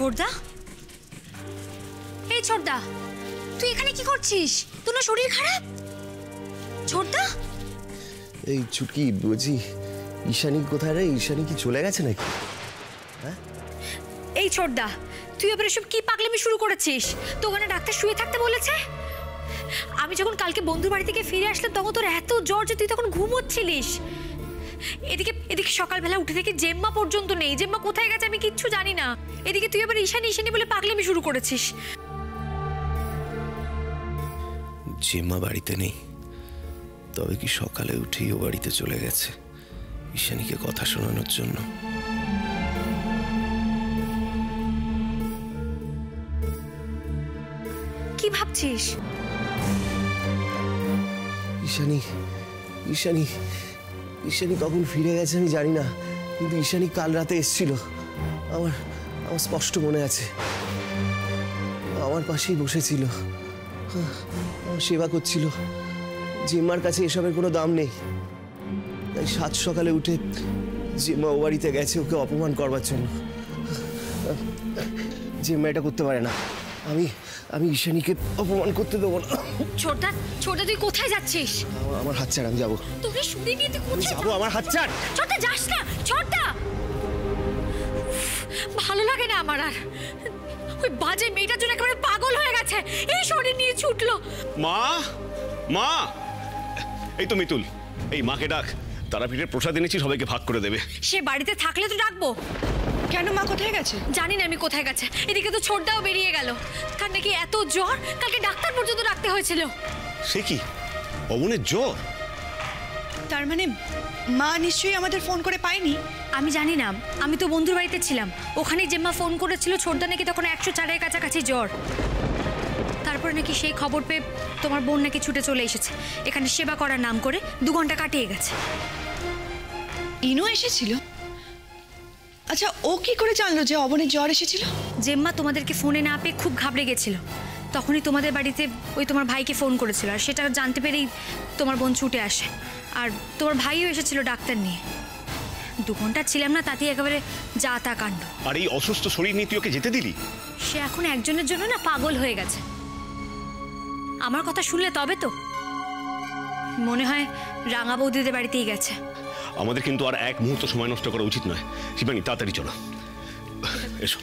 ছোটদা, এই ছোটদা, তুই এখানে কি করছিস? তোর না শরীর খারাপ? ছোটদা, এই ছুটকি বলছি, ঈশানী কোথায় রে? ঈশানী কি চলে গেছে নাকি? হ্যাঁ, এই ছোটদা, তুই আবার এসব কি পাগলামি শুরু করেছিস? তো ওখানে ডাক্তার শুয়ে থাকতে বলেছে। আমি যখন কালকে বন্ধুর বাড়ি থেকে ফিরে আসলাম তখন তোর এত জ্বর যে তুই তখন ঘুমোচ্ছিলিস। এদিকে এদিকে সকালবেলা উঠে থেকে জেম্মা পর্যন্ত নেই। জেম্মা কোথায় গেছে আমি কিচ্ছু জানি না। এদিকে তুই আবার ঈশানী ঈশানী বলে পাগলামি শুরু করেছিস। জেম্মা বাড়িতে নেই, তবে কি সকালে উঠেই ও বাড়িতে চলে গেছে ঈশানীকে কথা শোনানোর জন্য? কি ভাবছিস? ঈশানী ঈশানী ঈশানী কখন ফিরে গেছে আমি জানি না, কিন্তু ঈশানী কাল রাতে এসেছিল। আমার আমার স্পষ্ট মনে আছে, আমার পাশেই বসেছিল, আমার সেবা করছিল। জিম্মার কাছে এসবের কোনো দাম নেই, তাই সাত সকালে উঠে জিম্মা ও বাড়িতে গেছে ওকে অপমান করবার জন্য। জিম্মা এটা করতে পারে না। আমি আমি ঈশানীকে অপমান করতে দেবো না। ছোটদা, ছোটদা তুই কোথায় যাচ্ছিস? আমার হাত ছাড়, আমি যাবো। তোকে শুনে নিয়ে তুই কোথায় যাবো? আমার হাত ছাড়। ছোটদা, যাস না ছোটদা। ভালো লাগে না আমার আর। ওই বাজে মেয়েটার জন্য একেবারে পাগল হয়ে গেছে। এই শরীর নিয়ে ছুটলো। মা, মা, এই তো মিতুল, এই মাকে ডাক। তারাপীঠের প্রসাদ এনেছি, সবাইকে ভাগ করে দেবে। সে বাড়িতে থাকলে তো ডাকবো। কেন মা কোথায় গেছে? জানি না আমি কোথায় গেছে। এদিকে তো ছোটদাও বেরিয়ে গেল। তার নাকি এত জ্বর, কালকে ডাক্তার পর্যন্ত ডাকতে হয়েছিল। সে কি অমনের জ্বর? তার মানে মা নিশ্চয়ই আমাদের ফোন করে পায়নি। আমি জানি না, আমি তো বন্ধুর বাড়িতে ছিলাম। ওখানে জেম্মা ফোন করেছিল ছোটদা নাকি তখন 104-এর কাছাকাছি জ্বর। তারপরে নাকি সেই খবর পেয়ে তোমার বোন নাকি ছুটে চলে এসেছে এখানে সেবা করার নাম করে। 2 ঘন্টা কাটিয়ে গেছে। ইনু এসেছিল? আচ্ছা, ও কি করে জানলো যে অবনের জ্বর এসেছিল? জেম্মা তোমাদেরকে ফোনে না পেয়ে খুব ঘাবড়ে গেছিল। তখনই তোমাদের বাড়িতে ওই তোমার ভাইকে ফোন করেছিল, আর সেটা জানতে পেরেই তোমার বোন ছুটে আসে। আর তোমার ভাইও এসেছিল ডাক্তার নিয়ে। 2 ঘন্টা ছিলাম না, তাতেই একেবারে যা তা কাণ্ড। আর এই অসুস্থ শরীর নিয়ে তুই ওকে যেতে দিলি? সে এখন একজনের জন্য না পাগল হয়ে গেছে। আমার কথা শুনলে তবে তো মনে হয় রাঙা বৌদিদের বাড়িতেই গেছে। আমাদের কিন্তু আর এক মুহূর্ত সময় নষ্ট করা উচিত নয়। শিবানী, তাড়াতাড়ি চলো, এসো।